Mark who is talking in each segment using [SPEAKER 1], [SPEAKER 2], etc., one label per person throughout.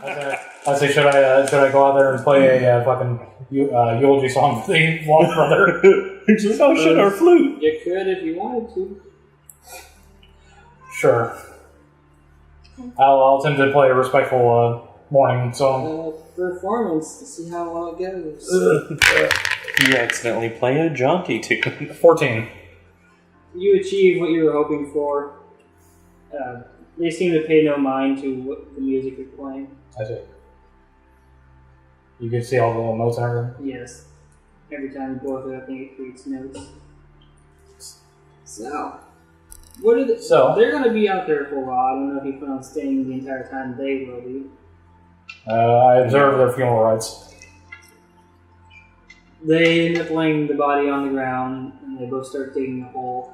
[SPEAKER 1] I say, should I go out there and play a fucking eulogy song for the lost brother?
[SPEAKER 2] He's like, oh shit, our flute.
[SPEAKER 3] You could if you wanted to.
[SPEAKER 1] Sure. I'll attempt to play a respectful morning song.
[SPEAKER 3] Performance to see how well it goes.
[SPEAKER 2] You accidentally play a jaunty tune.
[SPEAKER 1] 14.
[SPEAKER 3] You achieve what you were hoping for. They seem to pay no mind to what the music you're playing.
[SPEAKER 1] I see. You can see all the little notes and everything?
[SPEAKER 3] Yes. Every time you blow it up, it creates notes. So, what are the, they're going to be out there for a while. I don't know if you plan on staying the entire time they will be.
[SPEAKER 1] I observe their funeral rites.
[SPEAKER 3] They end up laying the body on the ground, and they both start digging a hole.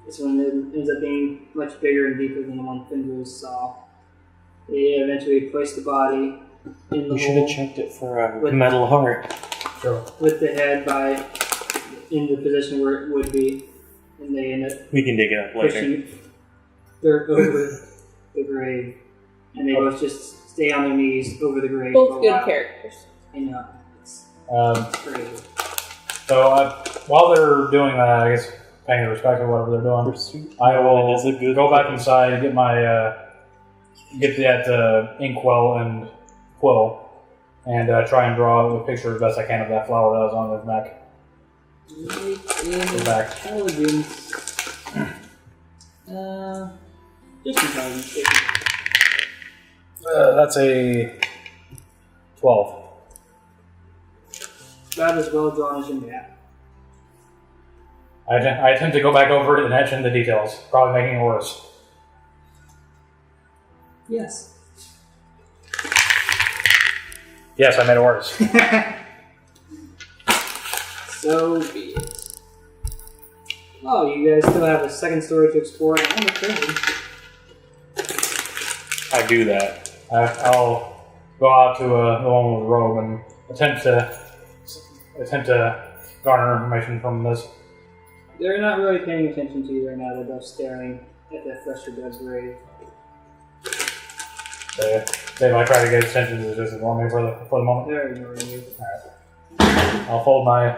[SPEAKER 3] This one ends up being much bigger and deeper than the one Findus saw. They eventually place the body in the hole.
[SPEAKER 2] We should have checked it for a metal heart.
[SPEAKER 1] Sure.
[SPEAKER 3] With the head in the position where it would be, and they end up
[SPEAKER 2] we can dig it up later.
[SPEAKER 3] pushing dirt over the grave, and they both just stay on their knees over the grave.
[SPEAKER 4] Both good characters.
[SPEAKER 3] I know. It's crazy.
[SPEAKER 1] So while they're doing that, I guess paying respect to whatever they're doing, I will go back inside, get my get that inkwell and quill, and try and draw a picture as best I can of that flower that was on his neck. The back.
[SPEAKER 3] Intelligence. Just intelligence.
[SPEAKER 1] That's a 12.
[SPEAKER 3] About as well drawn as you can get.
[SPEAKER 1] I attempt to go back over it and etch in the details, probably making it worse.
[SPEAKER 3] Yes.
[SPEAKER 1] Yes, I made it worse.
[SPEAKER 3] So be it. Oh, you guys still have a second story to explore and a third.
[SPEAKER 2] I do that.
[SPEAKER 1] I'll go out to the one with the robe and attempt to garner information from this.
[SPEAKER 3] They're not really paying attention to you right now. They're both staring at that fresher dead grave.
[SPEAKER 1] Dave, I try to get attention to just ignore me for the moment.
[SPEAKER 3] They're ignoring you.
[SPEAKER 1] Alright. I'll fold my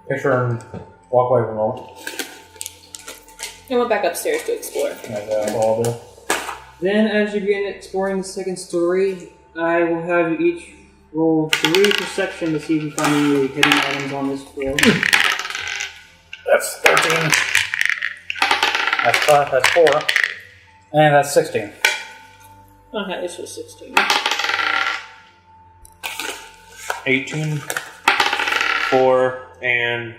[SPEAKER 1] picture and walk away for a moment.
[SPEAKER 4] I went back upstairs to explore.
[SPEAKER 1] And that's all I'll do.
[SPEAKER 3] Then, as you begin exploring the second story, I will have you each roll 3 perception to see if you find any hidden items on this floor.
[SPEAKER 1] That's 13. That's 5. That's 4. And that's 16.
[SPEAKER 4] Okay, this was 16.
[SPEAKER 2] 18, 4, and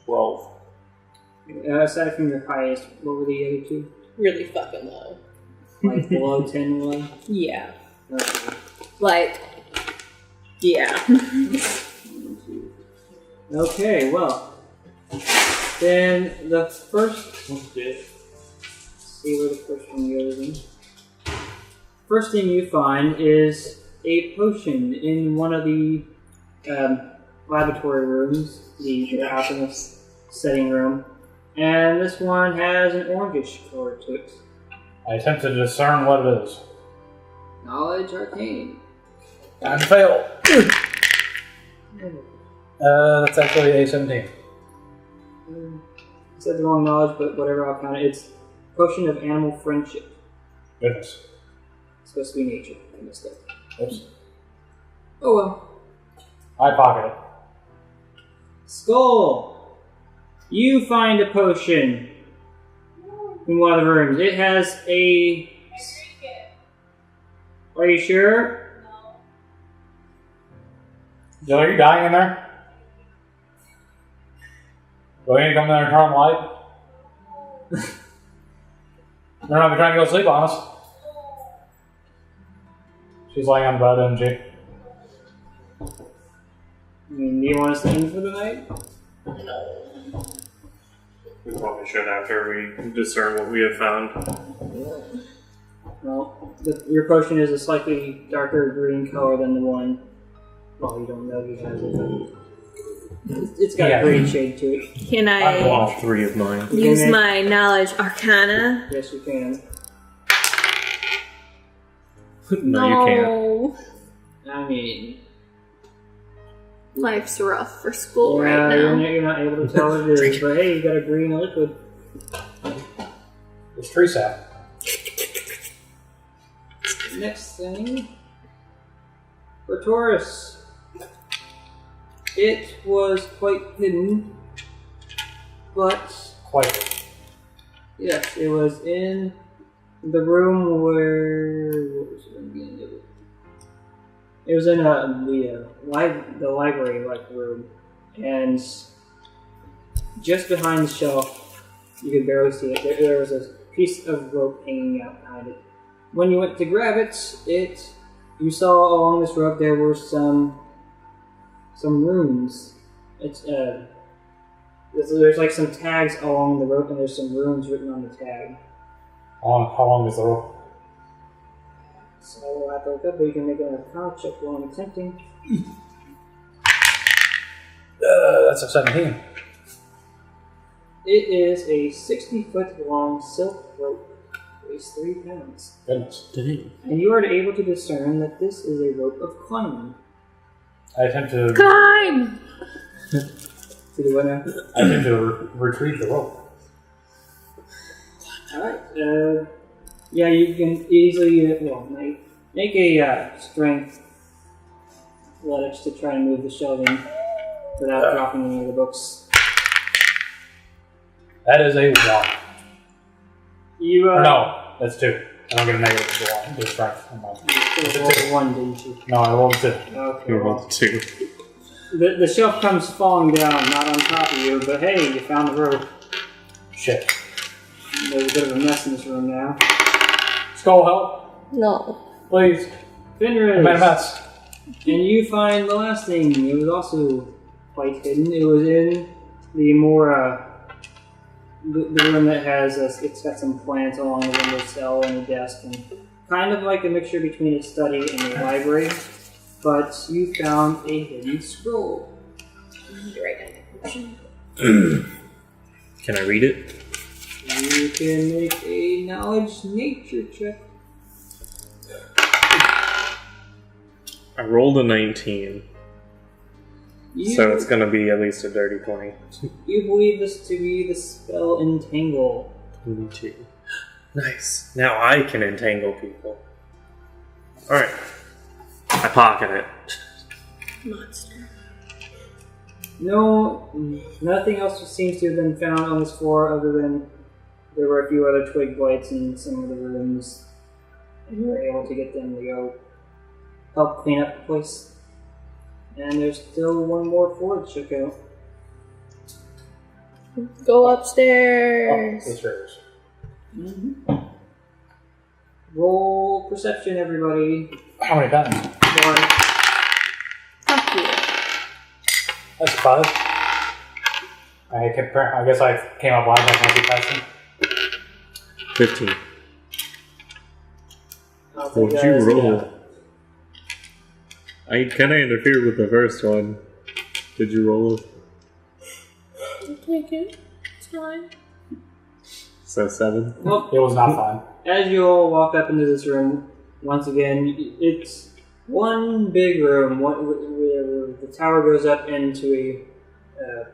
[SPEAKER 2] 12.
[SPEAKER 3] Aside from your highest, what were the other two?
[SPEAKER 4] Really fucking low.
[SPEAKER 3] Like below 10 1?
[SPEAKER 4] Yeah.
[SPEAKER 3] Okay.
[SPEAKER 4] Like, yeah.
[SPEAKER 3] Okay, well. Then the first...
[SPEAKER 2] What's this?
[SPEAKER 3] See where the first one goes in. First thing you find is a potion in one of the laboratory rooms, the alchemist setting room, and this one has an orangish color to it.
[SPEAKER 1] I attempt to discern what it is.
[SPEAKER 3] Knowledge arcane.
[SPEAKER 1] And fail. That's actually a 17.
[SPEAKER 3] I said the wrong knowledge, but whatever, I'll count it. It's potion of animal friendship.
[SPEAKER 1] Goodness.
[SPEAKER 3] It's supposed to be nature. I missed it.
[SPEAKER 1] Oops.
[SPEAKER 3] Oh well.
[SPEAKER 1] I pocket it.
[SPEAKER 3] Skull! You find a potion in one of the rooms. It has a... Are you sure?
[SPEAKER 1] Jill, are you dying in there? Do I need to come in there and turn on the light? They're not trying to go to sleep on us. She's laying on the bed, isn't she?
[SPEAKER 3] I mean, do you want us to end for the night?
[SPEAKER 2] We probably should after we discern what we have found.
[SPEAKER 3] Well, your potion is a slightly darker green color than the one. Well, you don't know you has it. It's got a green shade to it.
[SPEAKER 4] Can I
[SPEAKER 2] All 3 of mine.
[SPEAKER 4] use my knowledge arcana?
[SPEAKER 3] Yes, you can.
[SPEAKER 2] No, you can't.
[SPEAKER 3] I mean...
[SPEAKER 4] Life's rough for school
[SPEAKER 3] yeah,
[SPEAKER 4] right now.
[SPEAKER 3] you're not able to tell what it is, but hey, you got a green liquid.
[SPEAKER 1] It's tree sap.
[SPEAKER 3] Next thing... For Taurus. It was quite hidden, but...
[SPEAKER 1] Quite.
[SPEAKER 3] Yes, it was in the room where... What was it again? It was in the library-like room, and just behind the shelf, you could barely see it. There was a piece of rope hanging out behind it. When you went to grab it, you saw along this rope there were some runes. There's like some tags along the rope, and there's some runes written on the tag.
[SPEAKER 1] How long is the rope?
[SPEAKER 3] So I have to look up, but you can make an account check while I'm attempting.
[SPEAKER 1] That's a 17.
[SPEAKER 3] It is a 60-foot long silk rope. Weighs 3 pounds.
[SPEAKER 1] Goodness.
[SPEAKER 2] Dang.
[SPEAKER 3] And you are able to discern that this is a rope of climbing.
[SPEAKER 1] I attempt to...
[SPEAKER 4] Climb!
[SPEAKER 3] To do what now?
[SPEAKER 1] I attempt to retrieve the rope.
[SPEAKER 3] Alright. Yeah, you can easily make a strength athletics to try and move the shelving without dropping any of the books.
[SPEAKER 1] That is a 1.
[SPEAKER 3] You
[SPEAKER 1] Or no, that's 2. I don't get a negative to 1. It's strength.
[SPEAKER 3] you rolled 1, didn't you?
[SPEAKER 1] No, I rolled 2.
[SPEAKER 3] Okay.
[SPEAKER 2] You rolled 2.
[SPEAKER 3] The shelf comes falling down, not on top of you, but hey, you found the rope.
[SPEAKER 1] Shit.
[SPEAKER 3] There's a bit of a mess in this room now.
[SPEAKER 1] Skull help,
[SPEAKER 4] No.
[SPEAKER 1] please.
[SPEAKER 3] Finrod.
[SPEAKER 1] I made a mess.
[SPEAKER 3] And you find the last thing. It was also quite hidden. It was in the more, the room that has, it's got some plants along the windowsill and a desk, and kind of like a mixture between a study and a library. But you found a hidden scroll.
[SPEAKER 4] You're right.
[SPEAKER 2] Can I read it?
[SPEAKER 3] You can make a knowledge nature check.
[SPEAKER 2] I rolled a 19. So it's going to be at least a dirty 20.
[SPEAKER 3] You believe this to be the spell Entangle.
[SPEAKER 2] 22. Nice. Now I can entangle people. Alright. I pocket it.
[SPEAKER 4] Monster.
[SPEAKER 3] No, nothing else seems to have been found on this floor other than there were a few other twig blights in some of the rooms, and you were able to get them to go help clean up the place. And there's still one more floor to check out.
[SPEAKER 4] Go
[SPEAKER 1] Oh,
[SPEAKER 4] upstairs.
[SPEAKER 1] the stairs.
[SPEAKER 3] Mm-hmm. Roll perception, everybody.
[SPEAKER 1] How many times?
[SPEAKER 3] 1.
[SPEAKER 4] Fuck you.
[SPEAKER 1] That's a 5. I guess I came up live like my passing.
[SPEAKER 2] 15.
[SPEAKER 3] I'll take
[SPEAKER 2] What'd
[SPEAKER 3] that
[SPEAKER 2] you
[SPEAKER 3] as a
[SPEAKER 2] roll?
[SPEAKER 3] yeah.
[SPEAKER 2] I kind of interfered with the first one. Did you roll it?
[SPEAKER 4] I'll take it. It's fine.
[SPEAKER 2] So 7?
[SPEAKER 3] Well,
[SPEAKER 1] It was not fun.
[SPEAKER 3] as you all walk up into this room, once again, it's one big room where the tower goes up into a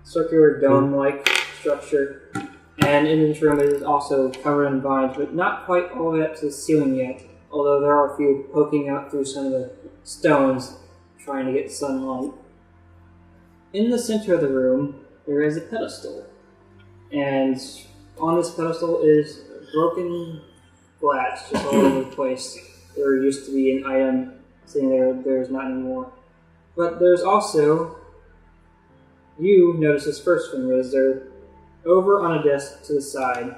[SPEAKER 3] circular dome-like structure. And in this room it is also covered in vines, but not quite all the way up to the ceiling yet, although there are a few poking out through some of the stones trying to get sunlight. In the center of the room, there is a pedestal. And on this pedestal is broken glass just all over the place. There used to be an item sitting there, there's not anymore. But there's also, you notice this first one, is there over on a desk to the side,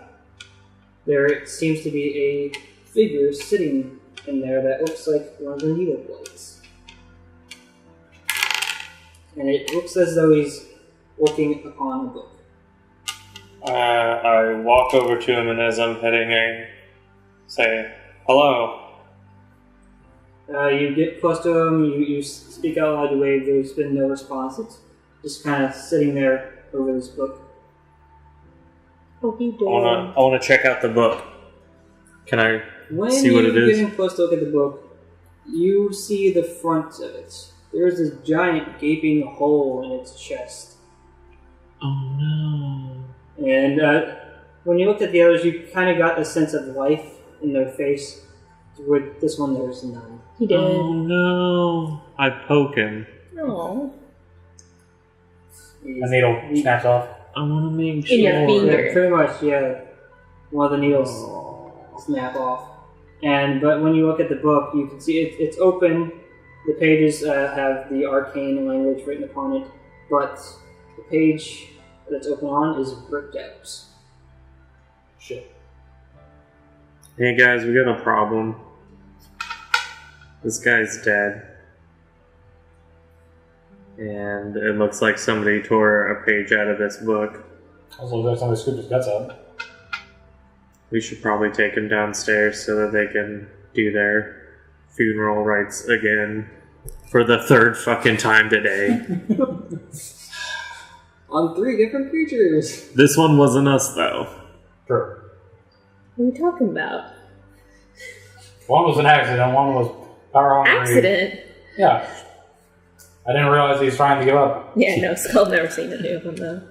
[SPEAKER 3] there seems to be a figure sitting in there that looks like one of the needle blades. And it looks as though he's working upon a book.
[SPEAKER 2] I walk over to him, and as I'm heading, I say, hello.
[SPEAKER 3] You get close to him, you speak out loud, you wave, there's been no response. It's just kind of sitting there over this book.
[SPEAKER 4] Open
[SPEAKER 2] I
[SPEAKER 4] door.
[SPEAKER 2] wanna check out the book. Can I
[SPEAKER 3] When
[SPEAKER 2] see what it
[SPEAKER 3] you
[SPEAKER 2] is?
[SPEAKER 3] get in close to look at the book, you see the front of it. There's this giant gaping hole in its chest.
[SPEAKER 2] Oh no.
[SPEAKER 3] And when you looked at the others, you kind of got a sense of life in their face. With this one, there's none.
[SPEAKER 4] He did.
[SPEAKER 2] Oh no. I poke him.
[SPEAKER 4] Oh.
[SPEAKER 1] The needle snaps off.
[SPEAKER 2] I want to make sure.
[SPEAKER 4] In your finger.
[SPEAKER 3] Yeah, pretty much, yeah. One of the needles snap off. But when you look at the book, you can see it's open. The pages have the arcane language written upon it, but the page that's open on is ripped out.
[SPEAKER 1] Shit.
[SPEAKER 2] Hey guys, we got a problem. This guy's dead. And it looks like somebody tore a page out of this book.
[SPEAKER 1] Also, looks like somebody scooped his guts out.
[SPEAKER 2] We should probably take him downstairs so that they can do their funeral rites again for the third fucking time today.
[SPEAKER 3] On 3 different creatures.
[SPEAKER 2] This one wasn't us, though.
[SPEAKER 1] Sure.
[SPEAKER 4] What are you talking about?
[SPEAKER 1] One was an accident, one was power hungry.
[SPEAKER 4] Accident?
[SPEAKER 1] Yeah. I didn't realize he was trying to give up.
[SPEAKER 4] Yeah, no, Skull never seen any of them, though.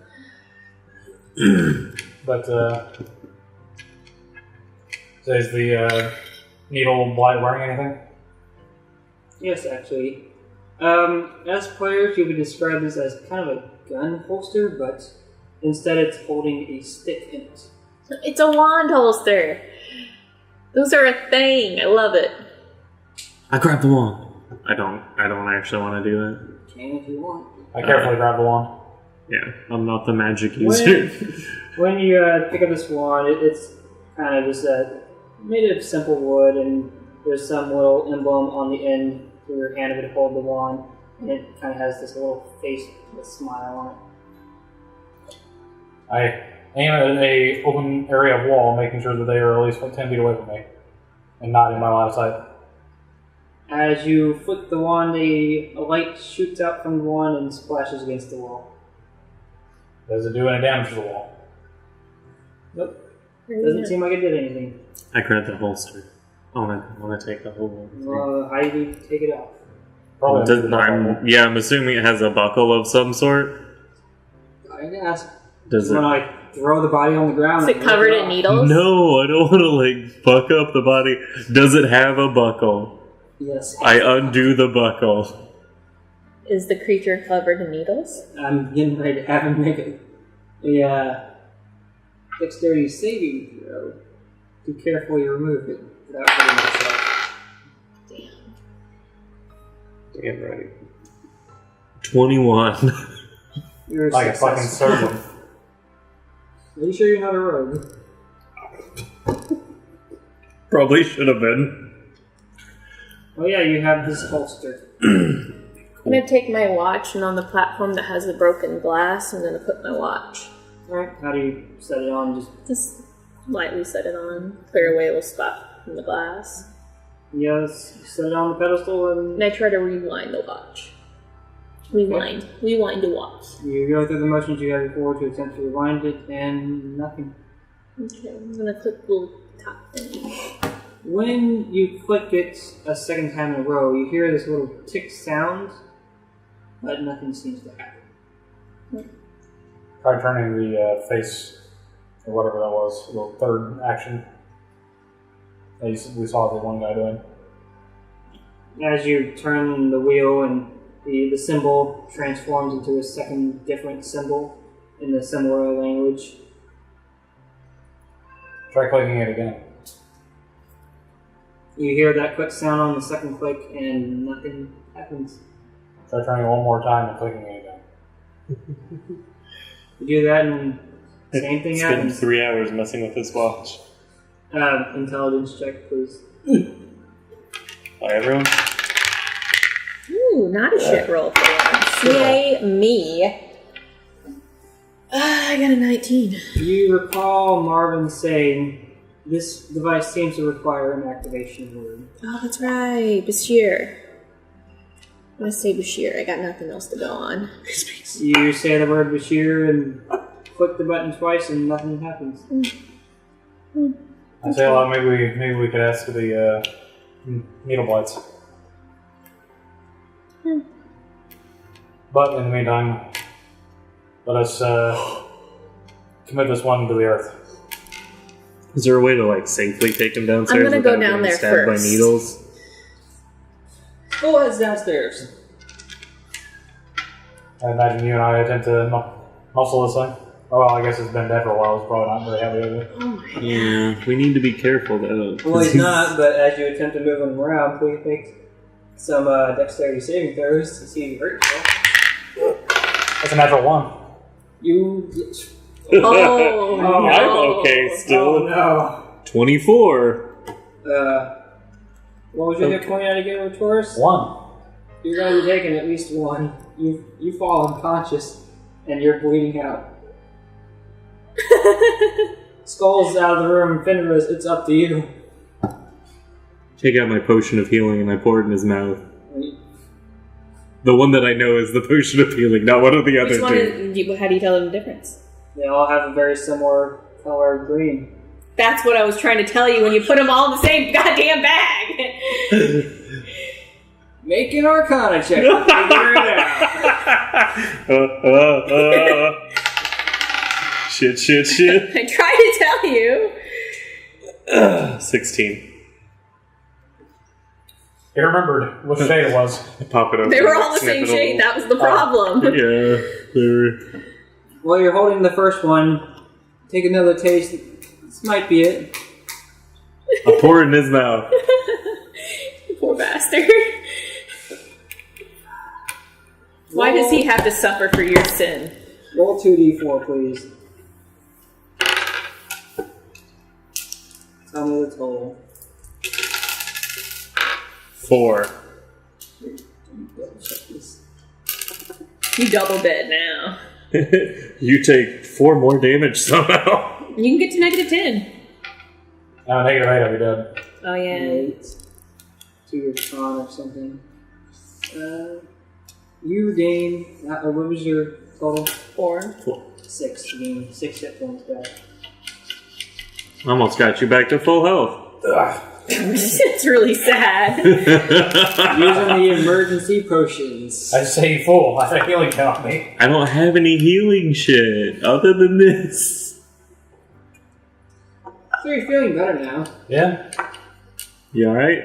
[SPEAKER 1] But, so is the needle blight wearing anything?
[SPEAKER 3] Yes, actually. As players, you would describe this as kind of a gun holster, but instead it's holding a stick in it.
[SPEAKER 4] It's a wand holster. Those are a thing. I love it.
[SPEAKER 2] I grabbed the wand. I don't actually want to do that.
[SPEAKER 3] Can if you want.
[SPEAKER 1] I carefully grab the wand.
[SPEAKER 2] Yeah, I'm not the magic user.
[SPEAKER 3] When you pick up this wand, it's kind of just made of simple wood, and there's some little emblem on the end where your hand would hold the wand, and it kind of has this little face with a smile on it.
[SPEAKER 1] I aim at a open area of wall, making sure that they are at least 10 feet away from me, and not in my line of sight.
[SPEAKER 3] As you flick the wand, a light shoots out from the wand and splashes against the wall.
[SPEAKER 1] Does it do any damage to the wall?
[SPEAKER 3] Nope. Doesn't seem like it did anything.
[SPEAKER 2] I grabbed the holster. I want to take the whole one.
[SPEAKER 3] How do you take it off?
[SPEAKER 1] Probably.
[SPEAKER 2] I'm assuming it has a buckle of some sort.
[SPEAKER 3] I guess.
[SPEAKER 2] Does
[SPEAKER 3] You
[SPEAKER 2] it?
[SPEAKER 3] want to throw the body on the ground?
[SPEAKER 4] Is it
[SPEAKER 3] and
[SPEAKER 4] covered
[SPEAKER 3] rip it
[SPEAKER 4] in
[SPEAKER 3] off?
[SPEAKER 4] needles?
[SPEAKER 2] No, I don't want to fuck up the body. Does it have a buckle?
[SPEAKER 3] Yes.
[SPEAKER 2] I undo the buckle.
[SPEAKER 4] Is the creature covered in needles?
[SPEAKER 3] I'm getting ready to have him make a dexterity saving throw to carefully remove it without hurting myself.
[SPEAKER 2] Damn right. 21.
[SPEAKER 3] You're
[SPEAKER 1] Like a fucking
[SPEAKER 3] successful.
[SPEAKER 1] surgeon.
[SPEAKER 3] Are you sure you're not a rogue?
[SPEAKER 2] Probably should have been.
[SPEAKER 3] Oh yeah, you have this holster.
[SPEAKER 4] I'm gonna take my watch, and on the platform that has the broken glass, I'm gonna put my watch.
[SPEAKER 3] Alright, how do you set it on?
[SPEAKER 4] Just lightly set it on, clear away a little spot from the glass.
[SPEAKER 3] Yes, set it on the pedestal and
[SPEAKER 4] And I try to rewind the watch. Rewind the watch.
[SPEAKER 3] you go through the motions you had before to attempt to rewind it, and nothing.
[SPEAKER 4] Okay, I'm gonna click the little top thing.
[SPEAKER 3] When you click it a second time in a row, you hear this little tick sound, but nothing seems to happen.
[SPEAKER 1] Try turning the face, or whatever that was, the third action that we saw the one guy doing.
[SPEAKER 3] As you turn the wheel and the symbol transforms into a second different symbol in the similar language.
[SPEAKER 1] Try clicking it again.
[SPEAKER 3] You hear that quick sound on the second click and nothing happens.
[SPEAKER 1] Try turning it one more time and clicking it again.
[SPEAKER 3] You do that and same thing
[SPEAKER 2] Spend
[SPEAKER 3] happens.
[SPEAKER 2] 3 hours messing with this watch.
[SPEAKER 3] Intelligence check, please.
[SPEAKER 2] Hi, everyone.
[SPEAKER 4] Ooh, not a shit roll for once. Yay, me. I got a 19.
[SPEAKER 3] You recall Marvin saying, "This device seems to require an activation word."
[SPEAKER 4] Oh, that's right. Bashir. I'm gonna say Bashir. I got nothing else to go on.
[SPEAKER 3] You say the word Bashir and click the button twice and nothing happens.
[SPEAKER 1] I say, well, maybe we could ask the needle blights. But in the meantime, let us commit this one to the earth.
[SPEAKER 2] Is there a way to like safely take him downstairs?
[SPEAKER 4] I'm gonna go
[SPEAKER 2] without
[SPEAKER 4] down
[SPEAKER 2] getting
[SPEAKER 4] there
[SPEAKER 2] stabbed
[SPEAKER 4] first.
[SPEAKER 2] by needles?
[SPEAKER 3] Go heads downstairs.
[SPEAKER 1] I imagine you and I attempt to muscle this thing. Oh, well, I guess it's been dead for a while. It's probably not very heavy, is it?
[SPEAKER 4] Oh my
[SPEAKER 2] Yeah, we need to be careful though.
[SPEAKER 3] Well, he's not, but as you attempt to move him around, please make some dexterity saving throws to see if you hurt yourself.
[SPEAKER 1] That's a natural 1.
[SPEAKER 3] You.
[SPEAKER 4] Oh,
[SPEAKER 2] I'm okay still.
[SPEAKER 3] Oh no.
[SPEAKER 2] 24.
[SPEAKER 3] What was your hit point out again with Taurus?
[SPEAKER 1] 1.
[SPEAKER 3] You're going to be taking at least 1. You fall unconscious, and you're bleeding out. Skull's out of the room. Fenris, it's up to you.
[SPEAKER 2] Take out my potion of healing and I pour it in his mouth. The one that I know is the potion of healing, not one of the other
[SPEAKER 4] Which one
[SPEAKER 2] two.
[SPEAKER 4] how do you tell them the difference?
[SPEAKER 3] They all have a very similar color green.
[SPEAKER 4] That's what I was trying to tell you when you put them all in the same goddamn bag.
[SPEAKER 3] Make an Arcana check to figure it out.
[SPEAKER 2] Shit.
[SPEAKER 4] I tried to tell you.
[SPEAKER 2] 16.
[SPEAKER 1] You remembered what shade it was.
[SPEAKER 2] Pop it over.
[SPEAKER 4] They were all the
[SPEAKER 2] snip
[SPEAKER 4] same
[SPEAKER 2] it
[SPEAKER 4] shade.
[SPEAKER 2] over.
[SPEAKER 4] That was the problem.
[SPEAKER 2] Yeah, they were.
[SPEAKER 3] While you're holding the first one, take another taste. This might be it.
[SPEAKER 2] I pour it in his mouth.
[SPEAKER 4] Poor bastard. Why does he have to suffer for your sin?
[SPEAKER 3] Roll 2d4, please. Tell me the total.
[SPEAKER 2] 4.
[SPEAKER 3] Double check this.
[SPEAKER 4] You double dead now.
[SPEAKER 2] You take 4 more damage somehow.
[SPEAKER 4] You can get to -10.
[SPEAKER 1] -8, I'll be dead.
[SPEAKER 4] Oh yeah.
[SPEAKER 3] 8 to your con or something. You gain. What was your total?
[SPEAKER 4] 4.
[SPEAKER 3] 6. You gain 6 hit points back.
[SPEAKER 2] Almost got you back to full health.
[SPEAKER 4] It's really sad.
[SPEAKER 3] Using the emergency potions.
[SPEAKER 1] I say you fool. I had a healing count on me.
[SPEAKER 2] I don't have any healing shit other than this.
[SPEAKER 3] So you're feeling better now.
[SPEAKER 1] Yeah.
[SPEAKER 2] You alright?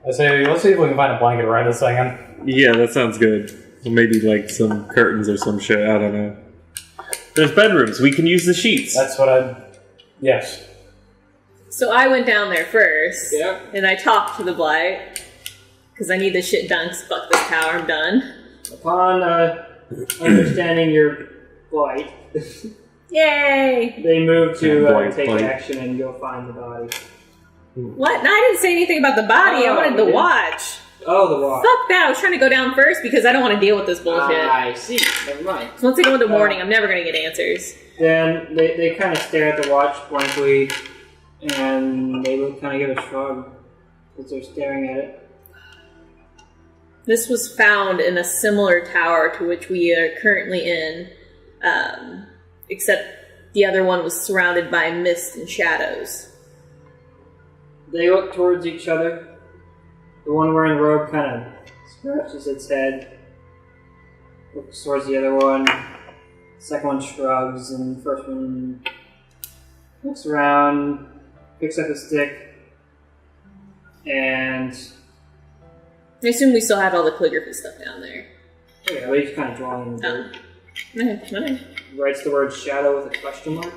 [SPEAKER 1] I say, let's see if we can find a blanket to write this thing in.
[SPEAKER 2] Yeah, that sounds good. Or maybe like some curtains or some shit. I don't know. There's bedrooms. We can use the sheets.
[SPEAKER 1] That's what I... Yes.
[SPEAKER 4] So I went down there first.
[SPEAKER 3] Yep.
[SPEAKER 4] And I talked to the Blight. Because I need this shit done, because fuck this tower, I'm done.
[SPEAKER 3] Upon understanding your blight,
[SPEAKER 4] Yay!
[SPEAKER 3] they move to
[SPEAKER 2] Blight,
[SPEAKER 3] take
[SPEAKER 2] blight.
[SPEAKER 3] action and go find the body.
[SPEAKER 4] What? No, I didn't say anything about the body. I wanted the
[SPEAKER 3] okay.
[SPEAKER 4] watch.
[SPEAKER 3] Oh, the walk.
[SPEAKER 4] Fuck that. I was trying to go down first because I don't want to deal with this bullshit.
[SPEAKER 3] I see. Never mind.
[SPEAKER 4] So once I go into morning, I'm never going to get answers.
[SPEAKER 3] Then they kind of stare at the watch blankly, and they would kind of give a shrug as they're staring at it.
[SPEAKER 4] This was found in a similar tower to which we are currently in, except the other one was surrounded by mist and shadows.
[SPEAKER 3] They look towards each other. The one wearing the robe kind of scratches its head, looks towards the other one. Second one shrugs, and the first one looks around, picks up a stick, and
[SPEAKER 4] I assume we still have all the calligraphy stuff down there.
[SPEAKER 3] yeah, but he's kind of drawing in the dirt.
[SPEAKER 4] Okay.
[SPEAKER 3] Writes the word shadow with a question mark.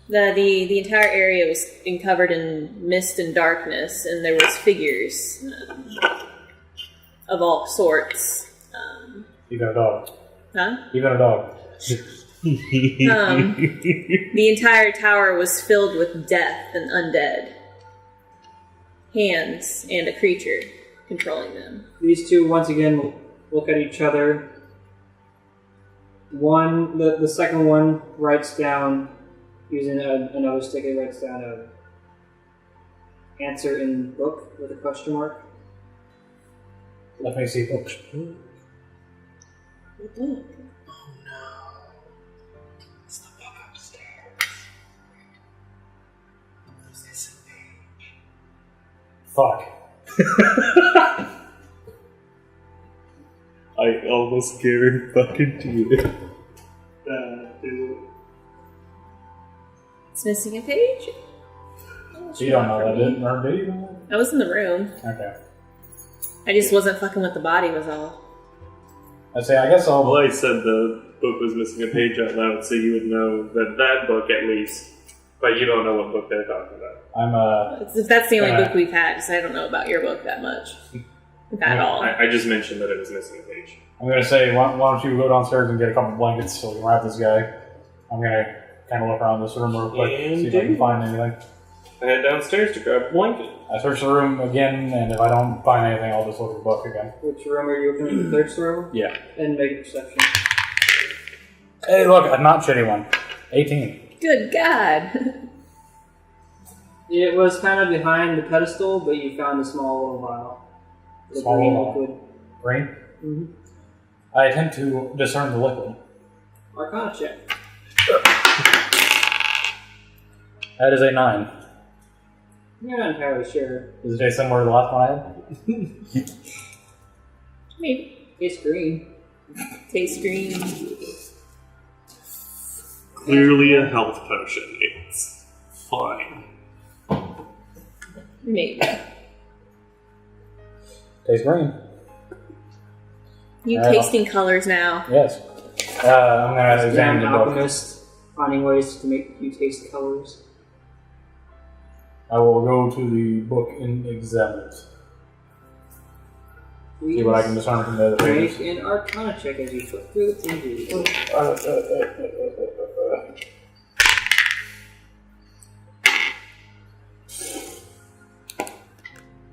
[SPEAKER 4] The entire area was covered in mist and darkness, and there was figures of all sorts.
[SPEAKER 1] You got a dog.
[SPEAKER 4] Huh?
[SPEAKER 1] You got a dog.
[SPEAKER 4] The entire tower was filled with death and undead. Hands and a creature controlling them.
[SPEAKER 3] These two once again look at each other. The second one writes down, using another stick, it writes down a answer in book with a question mark.
[SPEAKER 1] Let me see books. Fuck.
[SPEAKER 2] I almost guarantee it.
[SPEAKER 4] It's missing a page.
[SPEAKER 1] You don't know that, didn't or did you?
[SPEAKER 4] I was in the room.
[SPEAKER 1] Okay.
[SPEAKER 4] I just wasn't fucking with the body, was all.
[SPEAKER 1] I guess I'll.
[SPEAKER 2] Well, I said the book was missing a page out loud, so you would know that book at least. But you don't know what book they're talking about.
[SPEAKER 4] If that's the only book we've had, because I don't know about your book that much. At all.
[SPEAKER 2] I just mentioned that it was missing a page.
[SPEAKER 1] I'm going to say, why don't you go downstairs and get a couple blankets so we can wrap this guy. I'm going to kind of look around this room real quick, see if I can find anything.
[SPEAKER 2] I head downstairs to grab a blanket.
[SPEAKER 1] I search the room again, and if I don't find anything, I'll just look at the book again.
[SPEAKER 3] Which room are you opening? The third story?
[SPEAKER 1] Yeah.
[SPEAKER 3] And make a perception.
[SPEAKER 1] Hey, look, a not shitty one. 18.
[SPEAKER 4] Good God.
[SPEAKER 3] It was kind of behind the pedestal, but you found a small little vial. The
[SPEAKER 1] Small
[SPEAKER 3] green
[SPEAKER 1] little
[SPEAKER 3] liquid.
[SPEAKER 1] Green?
[SPEAKER 3] Mm-hmm.
[SPEAKER 1] I attempt to discern the liquid.
[SPEAKER 3] Arcana check.
[SPEAKER 1] That is a 9.
[SPEAKER 3] You're not entirely sure.
[SPEAKER 1] Does it taste similar to the last one I had?
[SPEAKER 4] Maybe.
[SPEAKER 3] It's green.
[SPEAKER 4] Taste green.
[SPEAKER 2] Clearly a health potion. It's fine.
[SPEAKER 4] Maybe.
[SPEAKER 1] Tastes green.
[SPEAKER 4] You tasting colors now.
[SPEAKER 1] Yes. I'm going to examine the book.
[SPEAKER 3] Alchemist, finding ways to make you taste colors.
[SPEAKER 1] I will go to the book and examine it.
[SPEAKER 3] Please
[SPEAKER 1] See what I can discern from the other pages.
[SPEAKER 3] make an Arcana check as you flip through the pages.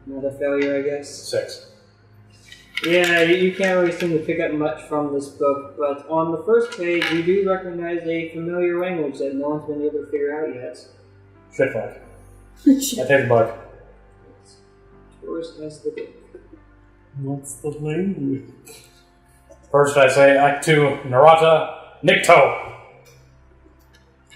[SPEAKER 3] Another failure, I guess.
[SPEAKER 1] 6.
[SPEAKER 3] Yeah, you can't really seem to pick up much from this book, but on the first page, you do recognize a familiar language that no one's been able to figure out yet.
[SPEAKER 1] Shit fuck. I take the book.
[SPEAKER 3] Taurus has the book.
[SPEAKER 2] What's the language?
[SPEAKER 1] First I say Act 2, Narata, Nikto.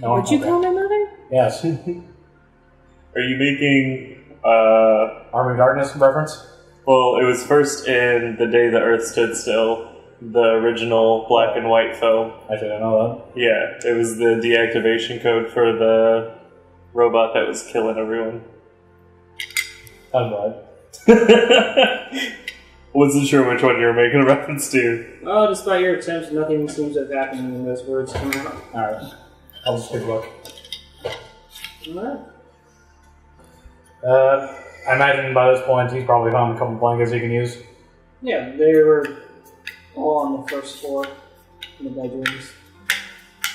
[SPEAKER 1] No,
[SPEAKER 4] Would you call my mother?
[SPEAKER 1] Yes.
[SPEAKER 2] Are you making,
[SPEAKER 1] Army of Darkness reference?
[SPEAKER 2] well, it was first in The Day the Earth Stood Still, the original black and white film.
[SPEAKER 1] I didn't know
[SPEAKER 2] Yeah, it was the deactivation code for the robot that was killing everyone.
[SPEAKER 1] that. That's right.
[SPEAKER 2] Wasn't sure which one you were making a reference to.
[SPEAKER 3] Well, despite your attempts, nothing seems to have happened when those words come out.
[SPEAKER 1] Alright. I'll just take a look.
[SPEAKER 3] Alright.
[SPEAKER 1] I imagine by this point he's probably found a couple blankets he can use.
[SPEAKER 3] Yeah, they were all on the first floor in the bedrooms.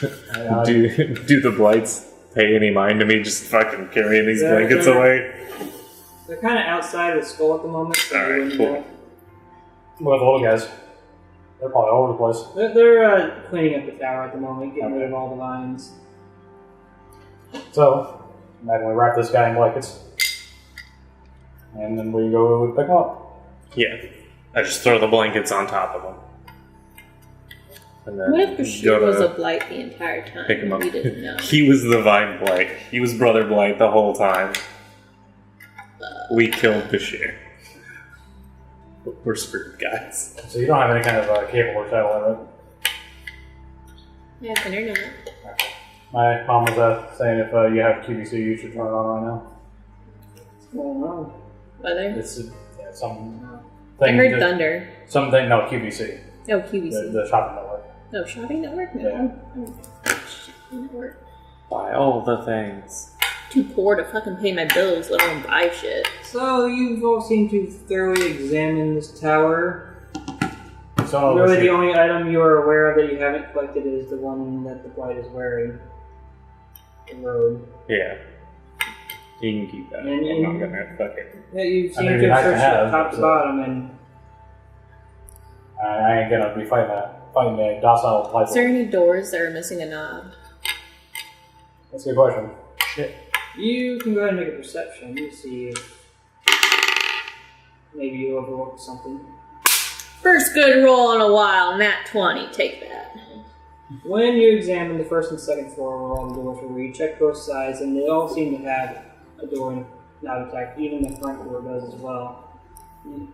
[SPEAKER 2] Do the blights pay any mind to me just fucking carrying these
[SPEAKER 3] Yeah,
[SPEAKER 2] blankets
[SPEAKER 3] they're-
[SPEAKER 2] away?
[SPEAKER 3] They're kind of outside of the skull at the moment. So you
[SPEAKER 2] Alright,
[SPEAKER 3] wouldn't
[SPEAKER 2] cool.
[SPEAKER 3] know.
[SPEAKER 1] What about the little guys? They're probably all over the place.
[SPEAKER 3] They're cleaning up the tower at the moment, getting rid of all the lines.
[SPEAKER 1] So, imagine we wrap this guy in blankets. And then we go pick him up.
[SPEAKER 2] Yeah. I just throw the blankets on top of them. And then
[SPEAKER 4] What if Bashir
[SPEAKER 2] go to
[SPEAKER 4] was a blight the entire time?
[SPEAKER 2] pick him up.
[SPEAKER 4] We didn't know.
[SPEAKER 2] He was the Vine Blight. He was Brother Blight the whole time. We killed Bashir. We're screwed, guys.
[SPEAKER 1] So you don't have any kind of cable or satellite, right?
[SPEAKER 4] Yeah, internet.
[SPEAKER 1] My mom was saying if you have QVC, you should turn it on right now.
[SPEAKER 3] Oh,
[SPEAKER 4] Weather.
[SPEAKER 1] It's some
[SPEAKER 4] I
[SPEAKER 1] thing.
[SPEAKER 4] heard thunder.
[SPEAKER 1] Something. No, QVC.
[SPEAKER 4] No, QVC.
[SPEAKER 1] The shopping network.
[SPEAKER 4] No, shopping network? No.
[SPEAKER 1] Yeah.
[SPEAKER 4] Shopping network.
[SPEAKER 2] Buy all the things.
[SPEAKER 4] Too poor to fucking pay my bills, let alone buy shit.
[SPEAKER 3] So you've all seemed to thoroughly examine this tower.
[SPEAKER 1] So
[SPEAKER 3] Really, the only item you are aware of that you haven't collected is the one that the blight is wearing. The robe.
[SPEAKER 2] Yeah. You can keep that.
[SPEAKER 3] And
[SPEAKER 2] I'm not gonna fucking...
[SPEAKER 3] Yeah, you
[SPEAKER 1] I
[SPEAKER 3] seem
[SPEAKER 1] mean,
[SPEAKER 3] to
[SPEAKER 1] nice
[SPEAKER 3] have
[SPEAKER 1] to
[SPEAKER 3] searched
[SPEAKER 1] have,
[SPEAKER 3] it top to
[SPEAKER 1] but,
[SPEAKER 3] bottom, and
[SPEAKER 1] I ain't gonna be fighting a docile life.
[SPEAKER 4] Is there any doors that are missing a knob?
[SPEAKER 1] That's a good question. Shit.
[SPEAKER 3] you can go ahead and make a perception to see if maybe you overlooked something.
[SPEAKER 4] First good roll in a while, nat 20. Take that.
[SPEAKER 3] When you examine the first and second floor where all the doors were, you check both sides, and they all seem to have a door not attacked. Even the front door does as well.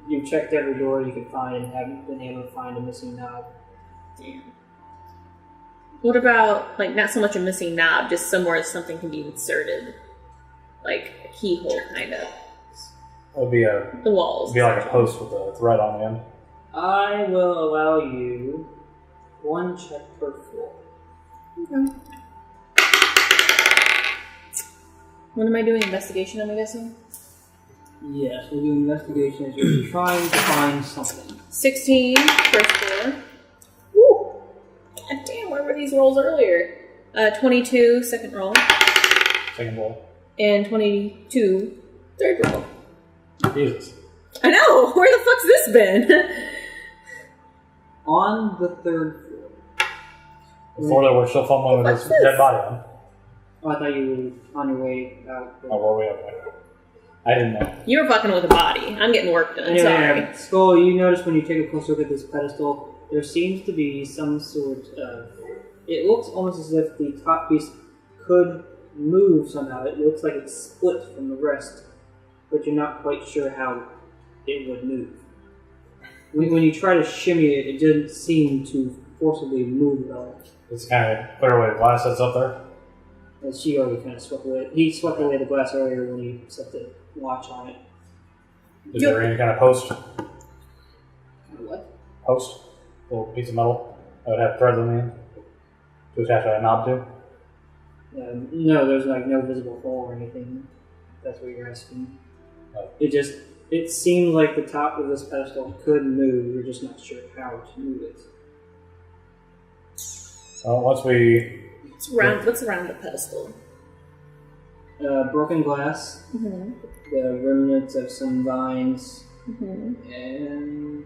[SPEAKER 3] You've checked every door you could find and haven't been able to find a missing knob.
[SPEAKER 4] Damn. What about, like, not so much a missing knob, just somewhere something can be inserted? Like a keyhole, kind of.
[SPEAKER 1] It would be
[SPEAKER 4] the walls.
[SPEAKER 1] It'd be like a post with a thread on the end.
[SPEAKER 3] I will allow you 1 check per floor.
[SPEAKER 4] Okay. What am I doing? Investigation, I'm guessing?
[SPEAKER 3] Yes, we'll do investigation as you're trying to find something.
[SPEAKER 4] 16, first floor. Woo! God damn, where were these rolls earlier? 22, second roll.
[SPEAKER 1] Second roll.
[SPEAKER 4] And 22, third roll.
[SPEAKER 1] Jesus.
[SPEAKER 4] I know! Where the fuck's this been?
[SPEAKER 3] On the 3rd floor.
[SPEAKER 1] The floor that we're still fumbling with this dead body on.
[SPEAKER 3] Oh, I thought you were on your way out.
[SPEAKER 1] Oh, were we? Okay. I didn't know.
[SPEAKER 4] You were fucking with a body. I'm getting work done. Sorry.
[SPEAKER 3] Skull, you notice when you take a close look at this pedestal, there seems to be some sort of... It looks almost as if the top piece could move somehow. It looks like it's split from the rest, but you're not quite sure how it would move. When you try to shimmy it, it doesn't seem to forcibly move at all.
[SPEAKER 1] It's kind of clear away the glass that's up there.
[SPEAKER 3] And she already kind of swept away. He swept away the glass earlier when he set the watch on it.
[SPEAKER 1] Is there any kind of post?
[SPEAKER 3] What?
[SPEAKER 1] Post? A little piece of metal that would have threads on the end to attach a knob to?
[SPEAKER 3] No, there's like no visible hole or anything. That's what you're asking.
[SPEAKER 1] Oh.
[SPEAKER 3] It seemed like the top of this pedestal could move. You're just not sure how to move it.
[SPEAKER 1] Well, once we...
[SPEAKER 4] What's around the pedestal?
[SPEAKER 3] Broken glass,
[SPEAKER 4] Mm-hmm.
[SPEAKER 3] the remnants of some vines,
[SPEAKER 4] Mm-hmm.
[SPEAKER 3] and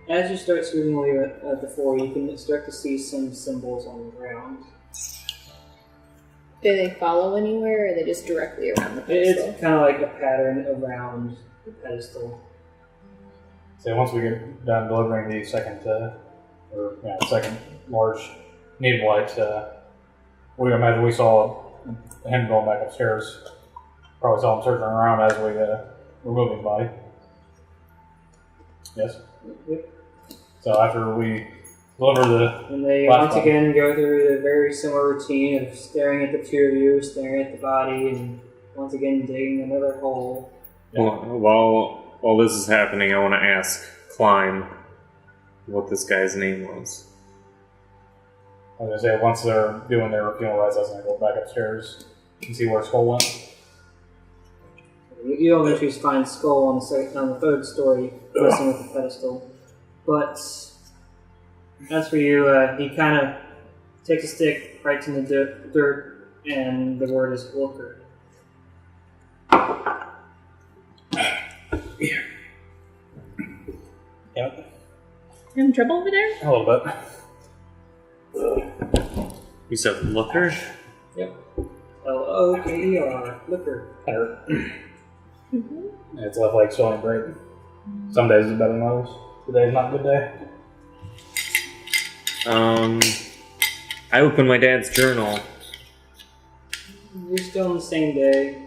[SPEAKER 3] as you start sweeping away at the floor, you can start to see some symbols on the ground.
[SPEAKER 4] Do they follow anywhere, or are they just directly around the pedestal?
[SPEAKER 3] It's kind of like a pattern around the pedestal.
[SPEAKER 1] So once we get done delivering the second large needle light, we imagine we saw him going back upstairs. Probably saw him searching around as we were moving the body. Yes?
[SPEAKER 3] Yep.
[SPEAKER 1] So after we deliver the...
[SPEAKER 3] And they
[SPEAKER 1] last
[SPEAKER 3] once
[SPEAKER 1] body,
[SPEAKER 3] again go through the very similar routine of staring at the two of you, staring at the body, and once again digging another hole.
[SPEAKER 2] While this is happening, I want to ask Klein what this guy's name was.
[SPEAKER 1] I was going to say, once they're doing their funeral rites, I was going to go back upstairs and see where Skull went.
[SPEAKER 3] You'll eventually find Skull on the 3rd story, messing with the pedestal. But as for you, he kind of takes a stick, writes in the dirt, and the word is Wilker.
[SPEAKER 1] Yep.
[SPEAKER 4] Having trouble over there?
[SPEAKER 1] A little bit.
[SPEAKER 2] You said Looker?
[SPEAKER 3] Yep. L-O-K-E-R. Looker.
[SPEAKER 4] Mm-hmm.
[SPEAKER 1] It's left leg still ain't great. Some days is better than others. Today's not a good day.
[SPEAKER 2] I opened my dad's journal.
[SPEAKER 3] You're still on the same day.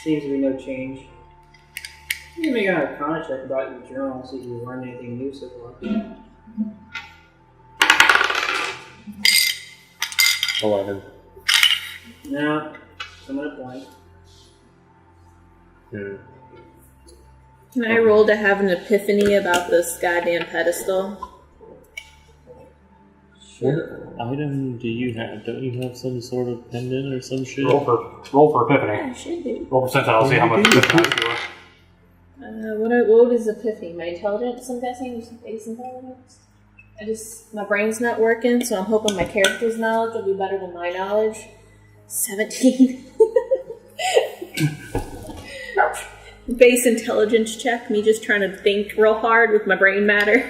[SPEAKER 3] Seems to be no change. You can make an Arcana check about your journal, see if you learned anything new so far.
[SPEAKER 2] 11.
[SPEAKER 3] No, I'm at a blank.
[SPEAKER 4] Can I roll to have an epiphany about this goddamn pedestal?
[SPEAKER 3] Sure.
[SPEAKER 2] What item do you have? Don't you have some sort of pendant or some shit?
[SPEAKER 1] Roll for Epiphany.
[SPEAKER 4] I should do.
[SPEAKER 1] Roll percentile, see how much Epiphany you are.
[SPEAKER 4] What is epiphany? My intelligence, I'm guessing? Base intelligence? My brain's not working, so I'm hoping my character's knowledge will be better than my knowledge. 17. Base intelligence check, me just trying to think real hard with my brain matter.